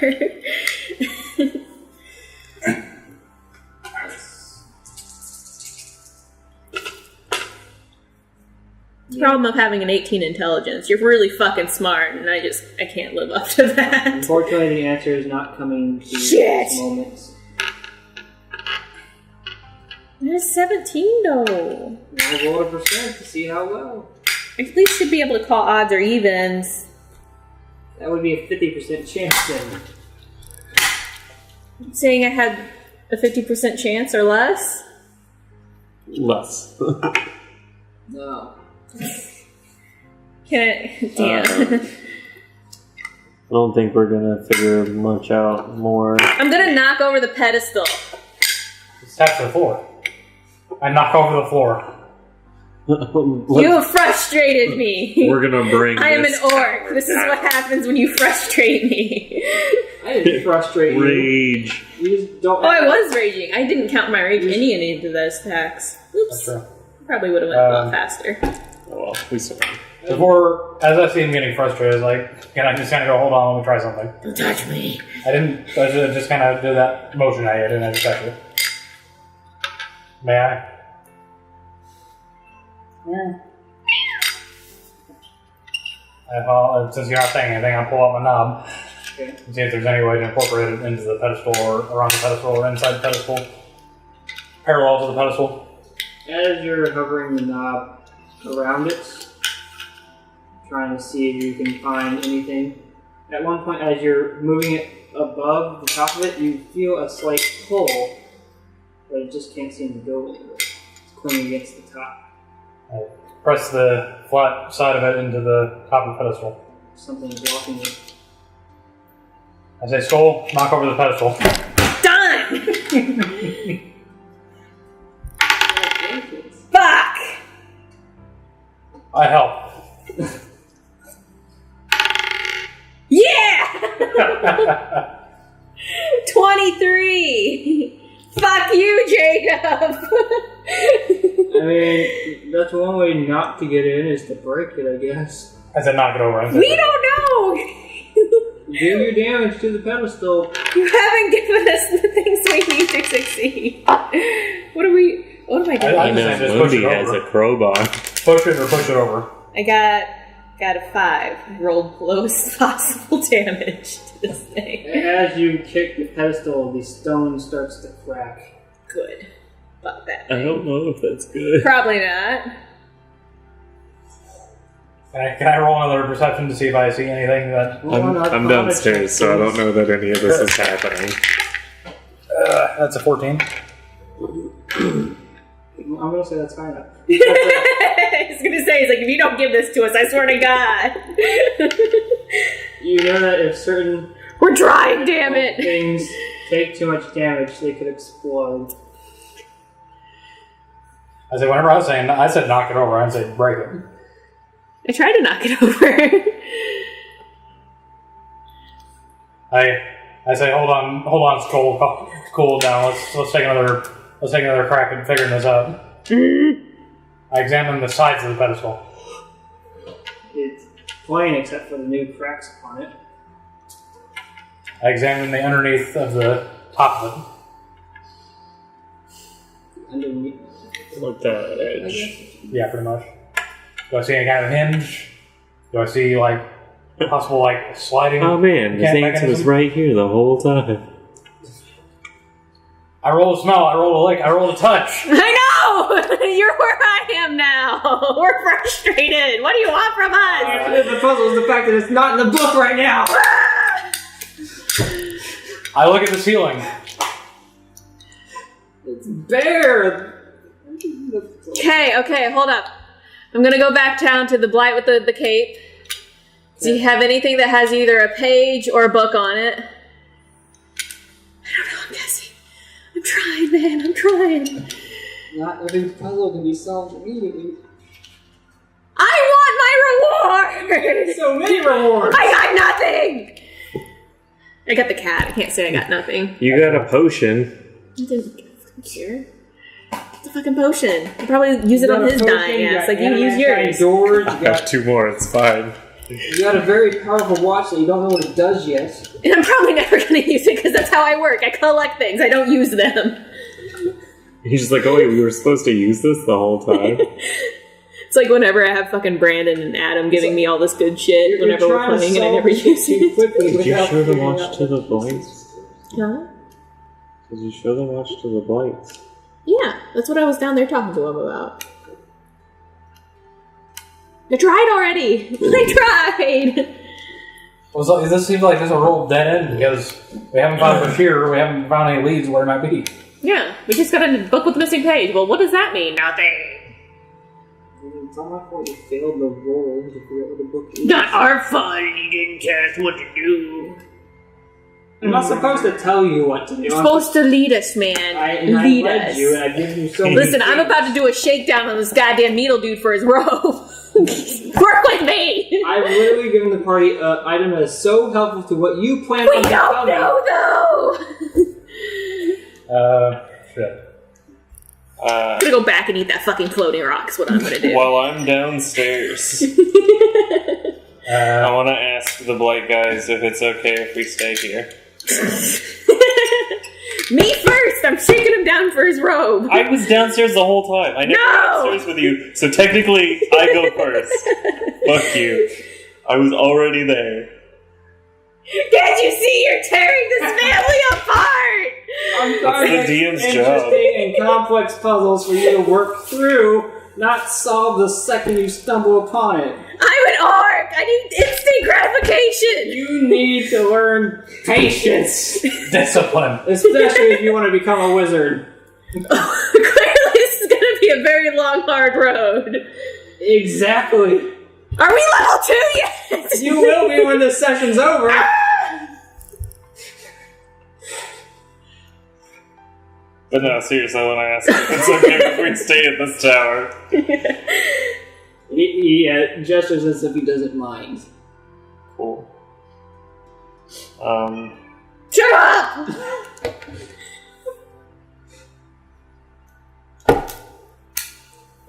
[SPEAKER 4] Problem of having an 18 intelligence. You're really fucking smart, and I can't live up to that.
[SPEAKER 3] Unfortunately, the answer is not coming to
[SPEAKER 4] Shit.
[SPEAKER 3] this moment.
[SPEAKER 4] There's 17 though.
[SPEAKER 3] I'll roll a percent to see how well.
[SPEAKER 4] at least should be able to call odds or evens.
[SPEAKER 3] That would be a 50% chance then.
[SPEAKER 4] Saying I had a 50% chance or less?
[SPEAKER 2] Less.
[SPEAKER 3] No.
[SPEAKER 4] Can I? Damn.
[SPEAKER 2] I don't think we're gonna figure much out more.
[SPEAKER 4] I'm gonna knock over the pedestal.
[SPEAKER 1] Just tap to the floor. I knock over the floor.
[SPEAKER 4] You have frustrated me.
[SPEAKER 2] We're gonna bring.
[SPEAKER 4] I am an orc. This is what happens when you frustrate me.
[SPEAKER 3] I didn't frustrate you.
[SPEAKER 2] Rage.
[SPEAKER 3] You just don't.
[SPEAKER 4] Oh, I was raging. I didn't count my rage any of those attacks. Oops.
[SPEAKER 1] That's true.
[SPEAKER 4] Probably would have went a lot faster.
[SPEAKER 2] Oh well, we survived.
[SPEAKER 1] Before, as I see him getting frustrated, I was like, can I just kind of go, hold on, let me try something.
[SPEAKER 4] Don't touch me.
[SPEAKER 1] I just kind of did that motion at you, and I just touched it. May I? Yeah. Since you're not saying anything, I'll pull out my knob and see if there's any way to incorporate it into the pedestal or around the pedestal or inside the pedestal, parallel to the pedestal.
[SPEAKER 3] As you're hovering the knob around it, trying to see if you can find anything. At one point, as you're moving it above the top of it, you feel a slight pull, but it just can't seem to go anywhere. It's clinging against the top.
[SPEAKER 1] I press the flat side of it into the top of the pedestal.
[SPEAKER 3] Something blocking it.
[SPEAKER 1] I say, Skull, knock over the pedestal.
[SPEAKER 4] Done! Fuck!
[SPEAKER 1] I help.
[SPEAKER 4] Yeah! 23! Fuck you, Jacob!
[SPEAKER 3] I mean, that's one way not to get in is to break it, I guess.
[SPEAKER 1] I said, knock it over.
[SPEAKER 4] We don't know!
[SPEAKER 3] Do your damage to the pedestal.
[SPEAKER 4] You haven't given us the things we need to succeed. What am I doing?
[SPEAKER 1] I just push
[SPEAKER 2] Moody
[SPEAKER 1] it
[SPEAKER 2] has
[SPEAKER 1] over.
[SPEAKER 2] a crowbar.
[SPEAKER 1] Push it or push it over.
[SPEAKER 4] I got a 5. I rolled lowest possible damage to this thing.
[SPEAKER 3] As you kick the pedestal, the stone starts to crack.
[SPEAKER 4] Good. Fuck that
[SPEAKER 2] I
[SPEAKER 4] thing.
[SPEAKER 2] don't know if that's good.
[SPEAKER 4] Probably not.
[SPEAKER 1] Can I roll another perception to see if I see anything that...
[SPEAKER 2] I'm downstairs, so I don't know that any of this is happening.
[SPEAKER 1] That's a 14.
[SPEAKER 3] I'm gonna say that's high enough.
[SPEAKER 4] I was gonna say, if you don't give this to us, I swear to God.
[SPEAKER 3] You know that if certain
[SPEAKER 4] We're trying, damn it.
[SPEAKER 3] things take too much damage, they could explode.
[SPEAKER 1] I said, whenever I said knock it over, I didn't say break it.
[SPEAKER 4] I tried to knock it over.
[SPEAKER 1] I say, hold on, Skull, cool down. Let's take another crack at figuring this out. I examine the sides of the pedestal.
[SPEAKER 3] It's plain except for the new cracks on it.
[SPEAKER 1] I examine the underneath of the top of
[SPEAKER 3] Underneath.
[SPEAKER 2] Like that
[SPEAKER 3] I
[SPEAKER 2] edge.
[SPEAKER 3] guess.
[SPEAKER 1] it. Yeah, pretty much. Do I see any kind of hinge? Do I see possible sliding?
[SPEAKER 2] Oh man, this answer
[SPEAKER 1] mechanism?
[SPEAKER 2] was right here the whole time.
[SPEAKER 1] I roll a smell. I roll a lick. I roll a touch.
[SPEAKER 4] I know! You're where I am now. We're frustrated. What do you want from us?
[SPEAKER 3] The puzzle is the fact that it's not in the book right now.
[SPEAKER 1] I look at the ceiling.
[SPEAKER 3] It's bare.
[SPEAKER 4] Okay, hold up. I'm gonna go back down to the blight with the cape. Do you have anything that has either a page or a book on it? I don't know, I'm guessing. I'm trying, man, I'm trying.
[SPEAKER 3] Not every puzzle can be solved immediately.
[SPEAKER 4] I want my reward!
[SPEAKER 3] So many rewards.
[SPEAKER 4] I got nothing! I got the cat. I can't say I got nothing.
[SPEAKER 2] You got a potion.
[SPEAKER 4] I didn't care. It's a fucking potion. I'll probably use it on his dying ass. Like, you use yours.
[SPEAKER 3] Doors,
[SPEAKER 2] I have 2 more, it's fine.
[SPEAKER 3] you got a very powerful watch that you don't know what it does yet.
[SPEAKER 4] And I'm probably never going to use it because that's how I work. I collect things. I don't use them.
[SPEAKER 2] He's just like, oh wait, we were supposed to use this the whole time?
[SPEAKER 4] It's like whenever I have fucking Brandon and Adam giving me all this good shit whenever we're playing and I never use it.
[SPEAKER 2] Did you show the watch to the blights?
[SPEAKER 4] Huh?
[SPEAKER 2] Did you show the watch to the blights?
[SPEAKER 4] Yeah, that's what I was down there talking to him about. I tried already. I tried.
[SPEAKER 1] Well, so this seems like there's a real dead end because we haven't found Bashir, we haven't found any leads where it might be.
[SPEAKER 4] Yeah, we just got a book with a missing page. Well, what does that mean? Nothing.
[SPEAKER 3] It's not my fault you failed the roll to figure out what the book is.
[SPEAKER 4] Not our fault. You didn't tell us what to do.
[SPEAKER 3] I'm not supposed to tell you what to do.
[SPEAKER 4] You're supposed to lead us, man. Lead us.
[SPEAKER 3] You and I give you so many
[SPEAKER 4] Listen, I'm
[SPEAKER 3] things.
[SPEAKER 4] about to do a shakedown on this goddamn needle dude for his robe. Work with me.
[SPEAKER 3] I've literally given the party an item that is so helpful to what you plan
[SPEAKER 4] We
[SPEAKER 3] on
[SPEAKER 4] don't know, though.
[SPEAKER 1] Shit.
[SPEAKER 4] I'm gonna go back and eat that fucking floating rock. Is what I'm gonna do.
[SPEAKER 2] While I'm downstairs, I want to ask the Blight guys if it's okay if we stay here.
[SPEAKER 4] Me first! I'm shaking him down for his robe.
[SPEAKER 2] I was downstairs the whole time. I never went upstairs with you, so technically I go first. Fuck you. I was already there.
[SPEAKER 4] Can't you see you're tearing this family apart?
[SPEAKER 3] I'm trying
[SPEAKER 2] It's the DM's job.
[SPEAKER 3] interesting and complex puzzles for you to work through, not solve the second you stumble upon it.
[SPEAKER 4] I'm an orc! I need instant gratification!
[SPEAKER 3] You need to learn patience,
[SPEAKER 1] Discipline.
[SPEAKER 3] especially if you want to become a wizard.
[SPEAKER 4] Clearly this is gonna be a very long, hard road.
[SPEAKER 3] Exactly.
[SPEAKER 4] Are we level 2 yet?
[SPEAKER 3] You will be when this session's over.
[SPEAKER 2] But no, seriously, when I ask if it's okay if we stay in this tower.
[SPEAKER 3] He gestures as if he doesn't mind.
[SPEAKER 2] Cool.
[SPEAKER 4] Shut up!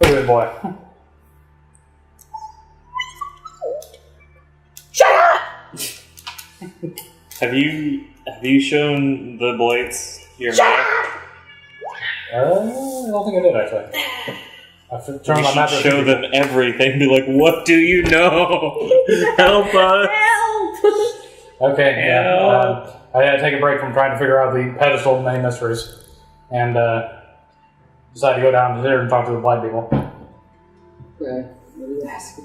[SPEAKER 1] Good boy.
[SPEAKER 4] Shut up!
[SPEAKER 2] Have you shown the Blights your
[SPEAKER 4] Shut
[SPEAKER 2] map?
[SPEAKER 4] up!
[SPEAKER 1] I don't think I did, actually. I turned
[SPEAKER 2] You
[SPEAKER 1] my map
[SPEAKER 2] should show them everything. Be like, what do you know? Help us!
[SPEAKER 4] Help!
[SPEAKER 1] Okay, yeah. I had to take a break from trying to figure out the pedestal of many mysteries. And decided to go down to there and talk to the blind people.
[SPEAKER 3] Okay, what are you asking?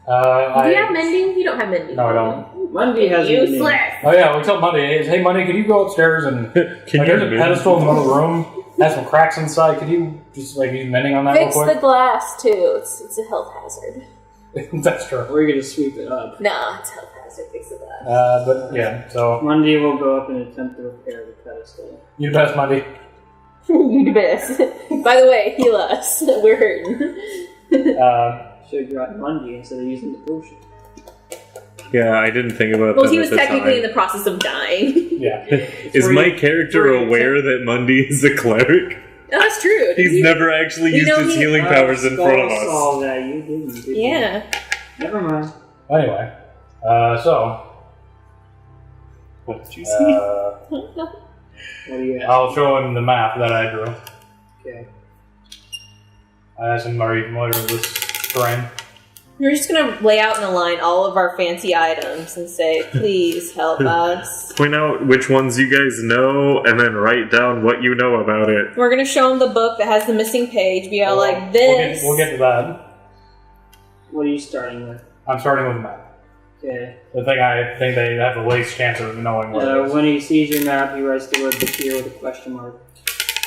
[SPEAKER 4] Do you have mending? You don't have mending.
[SPEAKER 1] No, I don't.
[SPEAKER 3] Monday has
[SPEAKER 4] Useless!
[SPEAKER 1] Oh yeah, we told Monday, hey Monday, can you go upstairs and there's a pedestal in the middle of the room, has some cracks inside, could you just use mending on that
[SPEAKER 4] Fix
[SPEAKER 1] real
[SPEAKER 4] the
[SPEAKER 1] quick?
[SPEAKER 4] glass, too. It's a health hazard.
[SPEAKER 1] That's true.
[SPEAKER 3] Or you're going to sweep it up.
[SPEAKER 4] Nah, it's a health hazard. Fix the glass.
[SPEAKER 1] But yeah, so
[SPEAKER 3] Monday will go up and attempt to repair the pedestal.
[SPEAKER 1] you the best Monday.
[SPEAKER 4] You the best. By the way, heal us. We're hurting.
[SPEAKER 3] Should have brought Monday instead of using the potion.
[SPEAKER 2] Yeah, I didn't think about
[SPEAKER 4] Well,
[SPEAKER 2] that
[SPEAKER 4] he
[SPEAKER 2] at
[SPEAKER 4] was
[SPEAKER 2] the
[SPEAKER 4] technically in
[SPEAKER 2] time.
[SPEAKER 4] the process of dying.
[SPEAKER 1] Yeah.
[SPEAKER 2] Is
[SPEAKER 3] Free-
[SPEAKER 2] my character
[SPEAKER 3] free-
[SPEAKER 2] aware that Mundy is a cleric?
[SPEAKER 4] No, that's true.
[SPEAKER 2] He's never actually used his healing powers in front of us.
[SPEAKER 3] Saw that. You didn't. Did you?
[SPEAKER 4] Yeah.
[SPEAKER 3] Never mind.
[SPEAKER 1] Anyway, so
[SPEAKER 2] What did you see?
[SPEAKER 3] What do you ask?
[SPEAKER 1] I'll show him the map that I drew.
[SPEAKER 3] Okay.
[SPEAKER 1] I asked him, are you familiar with this terrain?
[SPEAKER 4] We're just gonna lay out in a line all of our fancy items and say, please help us.
[SPEAKER 2] Point out which ones you guys know, and then write down what you know about it.
[SPEAKER 4] We're gonna show them the book that has the missing page. Be all like this.
[SPEAKER 1] We'll get to that.
[SPEAKER 3] What are you starting with?
[SPEAKER 1] I'm starting with the map.
[SPEAKER 3] Okay.
[SPEAKER 1] The thing I think they have the least chance of knowing what it is.
[SPEAKER 3] When he sees your map, he writes the word Bashir with a question mark.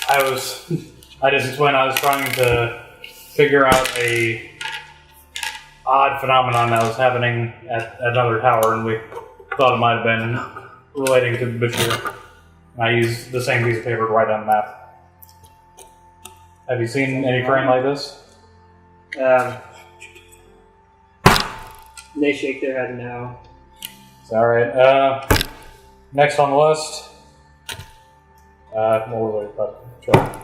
[SPEAKER 1] I just explained I was trying to figure out a odd phenomenon that was happening at another tower, and we thought it might have been relating to Bashir. And I used the same piece of paper to write down the map. Have you seen any terrain like this?
[SPEAKER 3] They shake their head no.
[SPEAKER 1] It's alright. Next on the list. What was I about?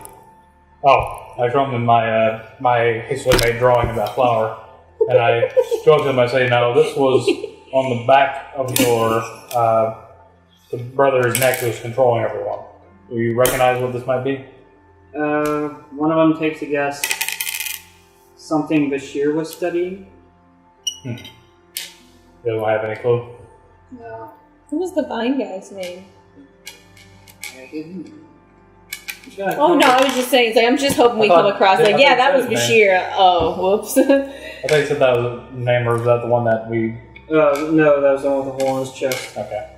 [SPEAKER 1] Oh, I showed them my hastily made drawing of that flower. And I showed them, I say, no, this was on the back of your the brother's neck who was controlling everyone. Do you recognize what this might be?
[SPEAKER 3] One of them takes a guess. Something Bashir was studying?
[SPEAKER 1] You don't have any clue?
[SPEAKER 3] No.
[SPEAKER 4] What was the vine guy's name?
[SPEAKER 3] I didn't.
[SPEAKER 4] Oh no, I was just saying. It's like, I'm just hoping we
[SPEAKER 1] I thought-
[SPEAKER 4] come across
[SPEAKER 1] I
[SPEAKER 4] like,
[SPEAKER 1] thought
[SPEAKER 4] yeah,
[SPEAKER 1] it
[SPEAKER 4] that was
[SPEAKER 1] said his
[SPEAKER 4] Bashir. Oh, whoops.
[SPEAKER 1] I thought you said that was the name, or was that the one that we...
[SPEAKER 3] No, that was the one with the hole in his chest.
[SPEAKER 1] Okay.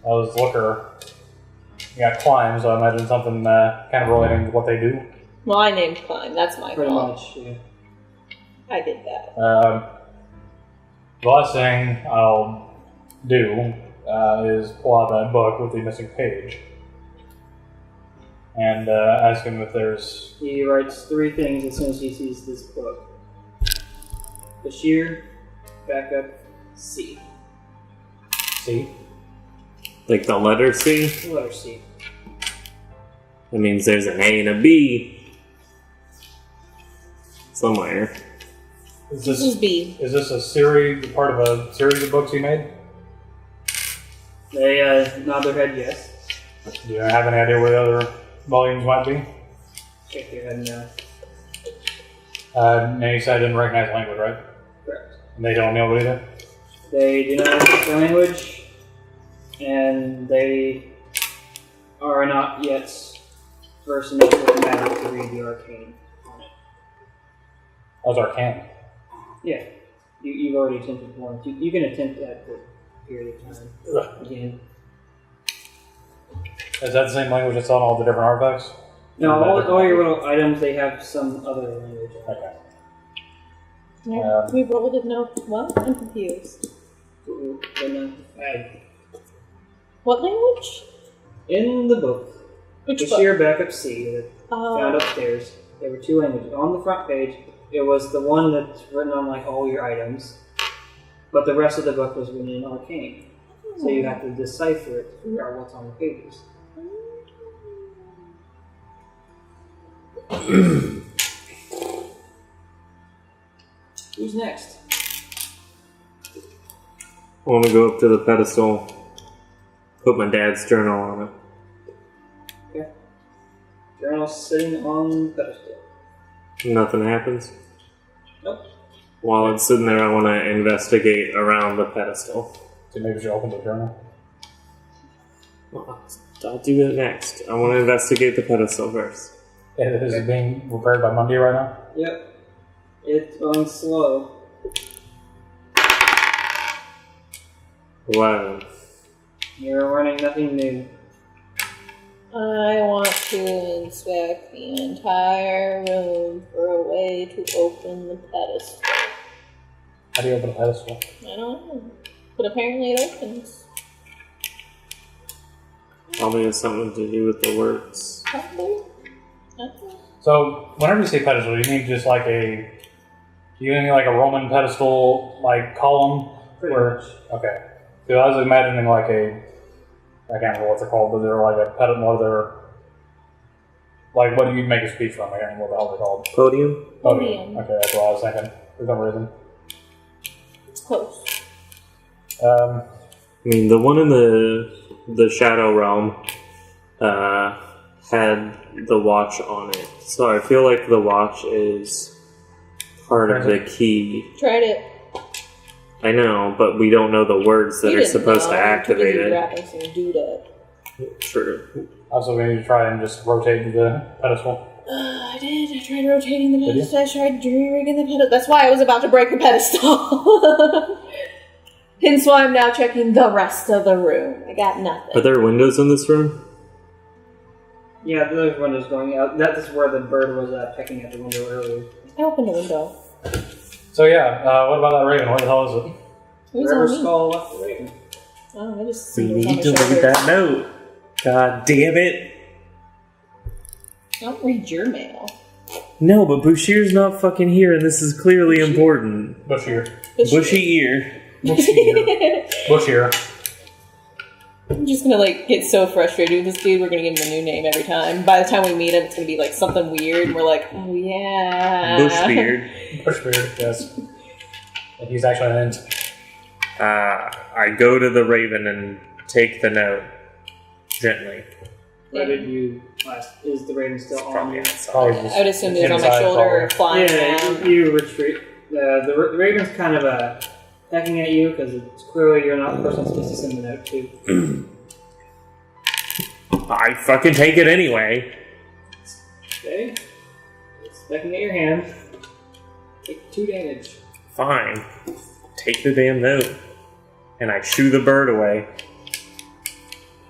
[SPEAKER 1] I was Looker. You got Climb, so I imagine something kind of relating to what they do.
[SPEAKER 4] Well, I named Climb. That's my
[SPEAKER 3] Pretty
[SPEAKER 4] fault.
[SPEAKER 3] much, yeah.
[SPEAKER 4] I did that.
[SPEAKER 1] The last thing I'll do is pull out that book with the missing page and ask him if there's...
[SPEAKER 3] He writes 3 things as soon as he sees this book. Bashir, backup, C.
[SPEAKER 1] C?
[SPEAKER 2] Like the letter C?
[SPEAKER 3] Letter C.
[SPEAKER 2] That means there's an A and a B somewhere.
[SPEAKER 4] This is B.
[SPEAKER 1] Is this a series, part of a series of books you made?
[SPEAKER 3] They nod their head yes.
[SPEAKER 1] Do you have any idea where the other volumes might be?
[SPEAKER 3] Shake their head no.
[SPEAKER 1] And you said I didn't recognize the language, right?
[SPEAKER 3] Correct.
[SPEAKER 1] And they don't know it either?
[SPEAKER 3] They do not understand the language, and they are not yet versed enough with magic to read the arcane on it.
[SPEAKER 1] That was Arcane.
[SPEAKER 3] Yeah, you've already attempted once. You can attempt that for a period of time. Again.
[SPEAKER 1] Is that the same language that's on all the different artifacts?
[SPEAKER 3] No, all your little items, they have some other language.
[SPEAKER 1] Okay.
[SPEAKER 4] We rolled it. No, what? I'm confused. What language?
[SPEAKER 3] In the book,
[SPEAKER 4] Which
[SPEAKER 3] the
[SPEAKER 4] book?
[SPEAKER 3] sheer backup C that found upstairs, there were 2 languages. On the front page, it was the one that's written on like all your items, but the rest of the book was written in arcane. So you have to decipher it to figure out what's on the pages. Who's next?
[SPEAKER 2] I want to go up to the pedestal, put my dad's journal on it.
[SPEAKER 3] Okay. Journal sitting on the pedestal.
[SPEAKER 2] Nothing happens.
[SPEAKER 3] Nope.
[SPEAKER 2] While it's sitting there, I want to investigate around the pedestal.
[SPEAKER 1] So maybe we should open the journal.
[SPEAKER 2] Well, I'll do it next. I want to investigate the pedestal first.
[SPEAKER 1] Is it being repaired by Monday right now?
[SPEAKER 3] Yep. It's going slow.
[SPEAKER 2] 11.
[SPEAKER 3] You're learning nothing new.
[SPEAKER 4] I want to inspect the entire room for a way to open the pedestal.
[SPEAKER 1] How do you open a pedestal?
[SPEAKER 4] I don't know. But apparently it opens.
[SPEAKER 2] Probably has something to do with the words.
[SPEAKER 4] Probably. Okay.
[SPEAKER 1] So, whenever you say pedestal, you mean just like a... You mean like a Roman pedestal, like column?
[SPEAKER 3] Pretty
[SPEAKER 1] Where,
[SPEAKER 3] much.
[SPEAKER 1] okay. So I was imagining like a... I can't remember what they're called, but they're like a pedestal, or they're... Like what do you make a speech from? I can't remember what the hell they're called.
[SPEAKER 2] Podium?
[SPEAKER 4] Podium.
[SPEAKER 1] Okay, that's what I was thinking, for some reason.
[SPEAKER 4] It's close.
[SPEAKER 2] I mean, the one in the Shadow Realm had the watch on it. So I feel like the watch is part of the key.
[SPEAKER 4] Tried it.
[SPEAKER 2] I know, but we don't know the words that
[SPEAKER 4] You
[SPEAKER 2] are
[SPEAKER 4] didn't
[SPEAKER 2] supposed to
[SPEAKER 4] know.
[SPEAKER 2] activate
[SPEAKER 4] You're
[SPEAKER 2] it.
[SPEAKER 4] wrapping some doodad.
[SPEAKER 2] True.
[SPEAKER 1] Also, we need to try and just rotate the pedestal.
[SPEAKER 4] I did. I tried rotating the pedestal. I tried jury-rigging the pedestal. That's why I was about to break the pedestal. Hence why I'm now checking the rest of the room. I got nothing.
[SPEAKER 2] Are there windows in this room?
[SPEAKER 3] Yeah, there's windows going out. That is where the bird was pecking at the window earlier.
[SPEAKER 4] I opened a window.
[SPEAKER 1] So yeah, what about that raven? Where the hell is it?
[SPEAKER 4] Who's
[SPEAKER 3] Wherever
[SPEAKER 4] on me?
[SPEAKER 3] Skull left the raven.
[SPEAKER 4] Oh, I just
[SPEAKER 2] We
[SPEAKER 4] see what's on
[SPEAKER 2] need
[SPEAKER 4] my
[SPEAKER 2] to look at
[SPEAKER 4] shoulder.
[SPEAKER 2] that note. God damn it.
[SPEAKER 4] Don't read your mail.
[SPEAKER 2] No, but Bushir's not fucking here, and this is clearly important.
[SPEAKER 1] Bushier.
[SPEAKER 2] Bushy ear.
[SPEAKER 1] Bushier.
[SPEAKER 4] I'm just gonna get so frustrated with this dude. We're gonna give him a new name every time. By the time we meet him, it's gonna be something weird, and we're like, oh yeah,
[SPEAKER 2] Bushbeard.
[SPEAKER 1] Bushbeard, yes. And he's actually an int.
[SPEAKER 2] I go to the raven and take the note gently.
[SPEAKER 3] Where did you last? Is the raven still on
[SPEAKER 2] Probably
[SPEAKER 3] you?
[SPEAKER 2] outside.
[SPEAKER 1] Probably just
[SPEAKER 4] I would assume he was on my
[SPEAKER 1] inside,
[SPEAKER 4] shoulder,
[SPEAKER 1] probably.
[SPEAKER 4] flying
[SPEAKER 3] Yeah,
[SPEAKER 4] around.
[SPEAKER 3] you retreat. The raven's kind of pecking at you because it's clearly you're not the person supposed to send the note to.
[SPEAKER 2] I fucking take it anyway.
[SPEAKER 3] Okay. It's pecking at your hand. Take 2 damage.
[SPEAKER 2] Fine. Take the damn note. And I shoo the bird away.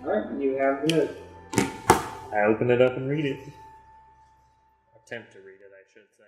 [SPEAKER 3] Alright, you have the note.
[SPEAKER 2] I open it up and read it. Attempt to read it, I should say.